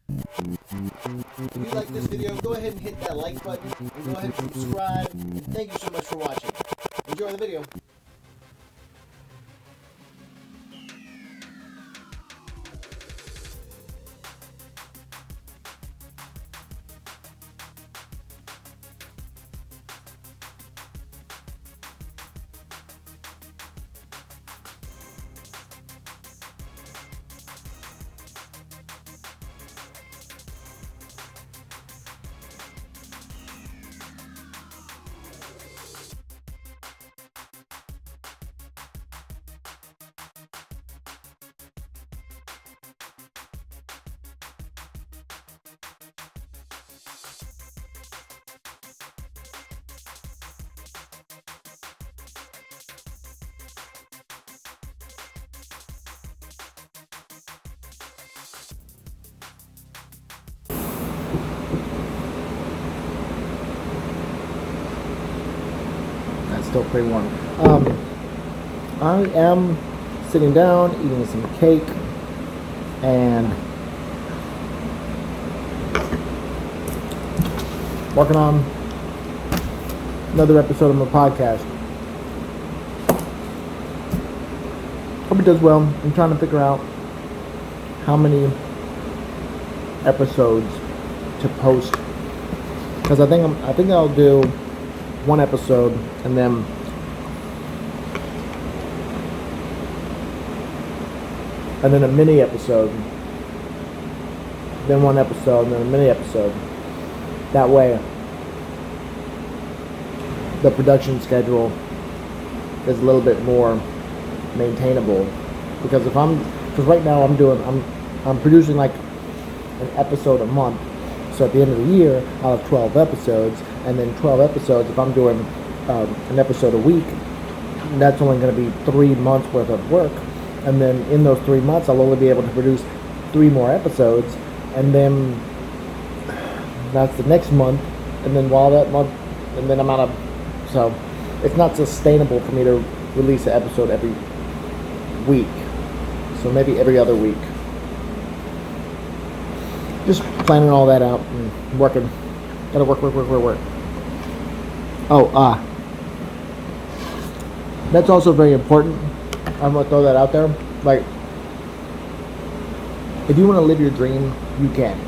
If you like this video, go ahead and hit that like button and go ahead and subscribe. And thank you so much for watching. Enjoy the video. That's still pretty warm. I am sitting down, eating some cake, and working on another episode of my podcast. Hope it does well. I'm trying to figure out how many episodes to post, because I think I'll do one episode and then a mini episode, then one episode, and then a mini episode. That way the production schedule is a little bit more maintainable, because because right now I'm producing like an episode a month. So at the end of the year, I'll have 12 episodes, and then 12 episodes, if I'm doing an episode a week, that's only going to be 3 months worth of work. And then in those 3 months, I'll only be able to produce 3 more episodes, and then that's the next month, and then while that month, and then I'm out of, so it's not sustainable for me to release an episode every week. So maybe every other week. Just planning all that out and working. Gotta work. Oh, that's also very important. I'm gonna throw that out there. Like, if you want to live your dream, you can.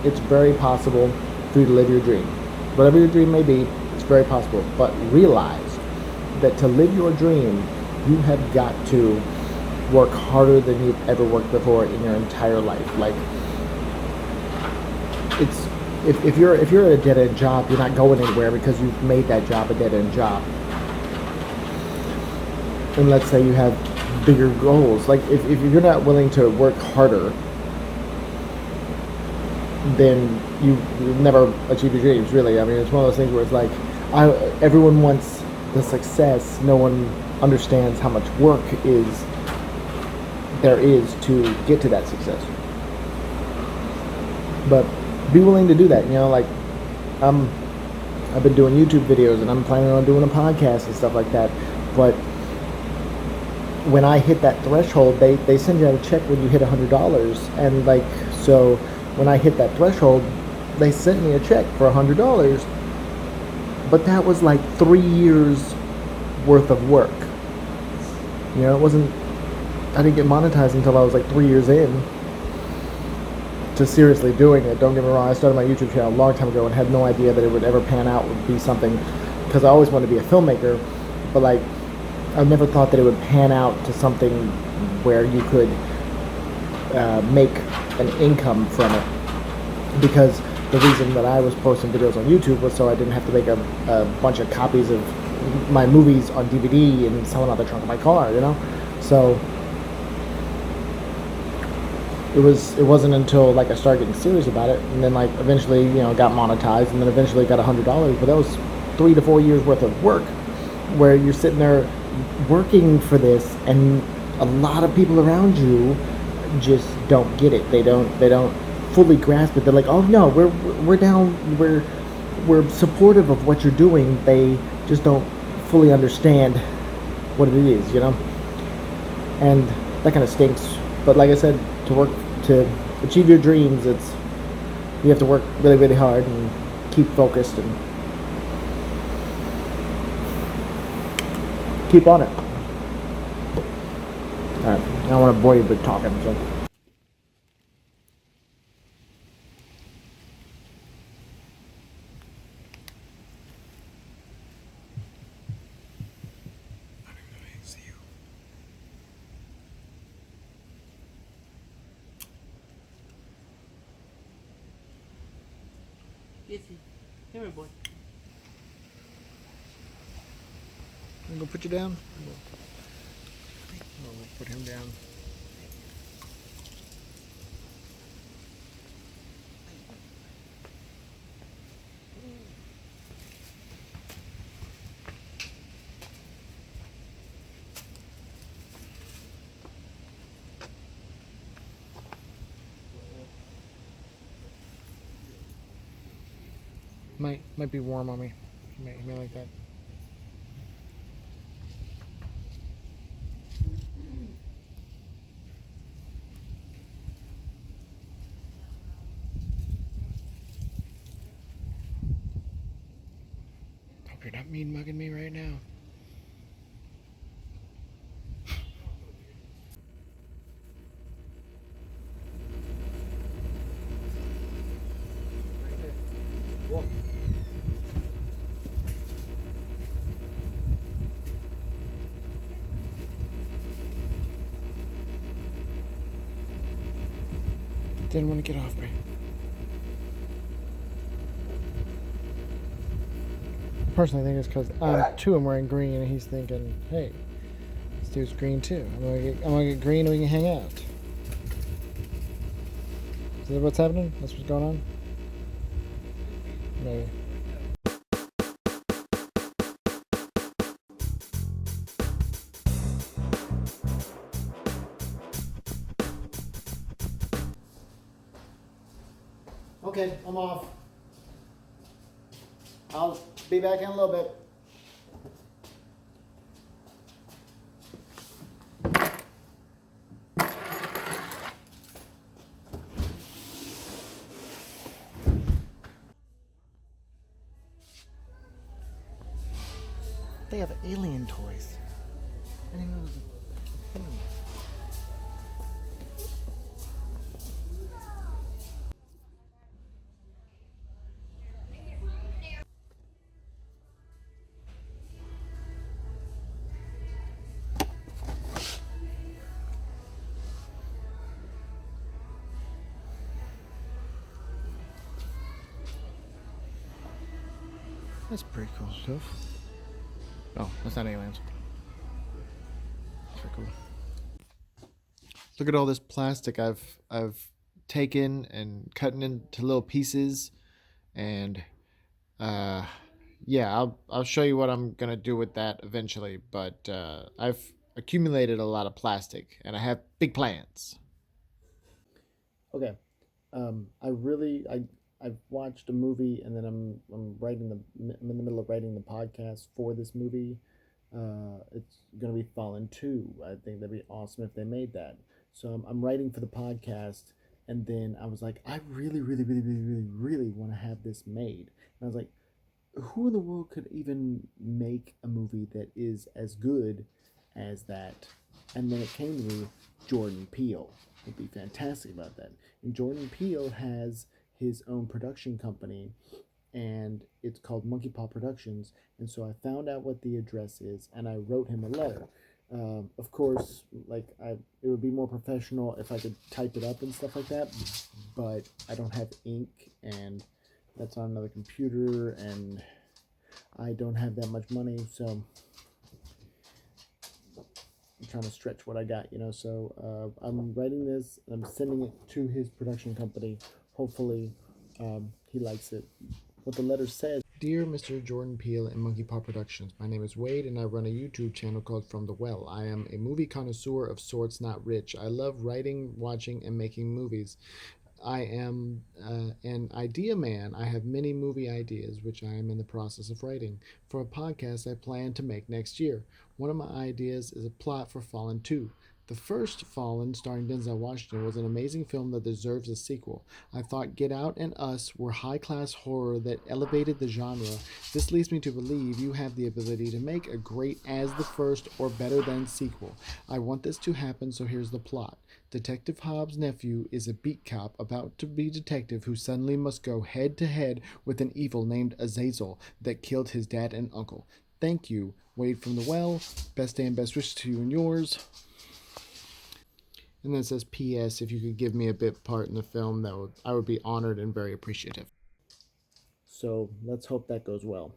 It's very possible for you to live your dream. Whatever your dream may be, it's very possible. But realize that to live your dream, you have got to work harder than you've ever worked before in your entire life. Like, it's if you're at a dead-end job, you're not going anywhere because you've made that job a dead-end job. And let's say you have bigger goals. Like, if you're not willing to work harder, then you never achieve your dreams, really. I mean, it's one of those things where it's like, everyone wants the success. No one understands how much work there is to get to that success. But be willing to do that. Like, I've been doing YouTube videos, and I'm planning on doing a podcast and stuff like that. But when I hit that threshold, they send you out a check when you hit $100, and like, so when I hit that threshold, they sent me a check for $100, but that was like 3 years worth of work. It wasn't. I didn't get monetized until I was like 3 years in to seriously doing it. Don't get me wrong, I started my YouTube channel a long time ago and had no idea that it would ever pan out, would be something, because I always wanted to be a filmmaker, but like, I never thought that it would pan out to something where you could make an income from it. Because the reason that I was posting videos on YouTube was so I didn't have to make a bunch of copies of my movies on DVD and sell them out the trunk of my car, So it wasn't until like I started getting serious about it, and then like eventually got monetized, and then eventually got $100. But that was 3 to 4 years worth of work, where you're sitting there working for this, and a lot of people around you just don't get it. They don't fully grasp it. They're like, oh no, we're down, we're supportive of what you're doing. They just don't fully understand what it is, and that kind of stinks. But like I said, to achieve your dreams, you have to work really, really hard and keep focused and keep on it. All right, I don't want to bore you with talking, so. Come here, boy. I'm gonna put you down. I'll put him down. Might be warm on me. He may like that. Hope you're not mean mugging me right now. Didn't want to get off me. Personally, I think it's because I'm wearing green, and he's thinking, "Hey, this dude's green too. I'm gonna get green, and we can hang out." Is that what's happening? That's what's going on. Maybe. Okay, I'm off. I'll be back in a little bit. They have alien toys. I didn't know it was a thing. That's pretty cool stuff. Oh, that's not aliens. That's pretty cool. Look at all this plastic I've taken and cutting into little pieces, and yeah, I'll show you what I'm gonna do with that eventually. But I've accumulated a lot of plastic, and I have big plans. Okay, I've watched a movie, and then I'm I'm in the middle of writing the podcast for this movie. It's gonna be Fallen 2. I think that'd be awesome if they made that. So I'm writing for the podcast, and then I was like, I really, really, really, really, really, really want to have this made. And I was like, who in the world could even make a movie that is as good as that? And then it came to me, Jordan Peele would be fantastic about that. And Jordan Peele has his own production company, and it's called Monkey Paw Productions. And so I found out what the address is, and I wrote him a letter. Of course, it would be more professional if I could type it up and stuff like that, but I don't have ink, and that's on another computer, and I don't have that much money, so I'm trying to stretch what I got, So I'm writing this, I'm sending it to his production company. Hopefully, he likes it. What the letter says: Dear Mr. Jordan Peele and Monkey Paw Productions, my name is Wade, and I run a YouTube channel called From the Well. I am a movie connoisseur of sorts, not rich. I love writing, watching, and making movies. I am an idea man. I have many movie ideas, which I am in the process of writing for a podcast I plan to make next year. One of my ideas is a plot for Fallen 2. The first Fallen, starring Denzel Washington, was an amazing film that deserves a sequel. I thought Get Out and Us were high-class horror that elevated the genre. This leads me to believe you have the ability to make a great as the first or better than sequel. I want this to happen, so here's the plot. Detective Hobbs' nephew is a beat cop about to be detective who suddenly must go head-to-head with an evil named Azazel that killed his dad and uncle. Thank you, Wade from the Well. Best day and best wishes to you and yours. And then it says, P.S. If you could give me a bit part in the film, I would be honored and very appreciative. So let's hope that goes well.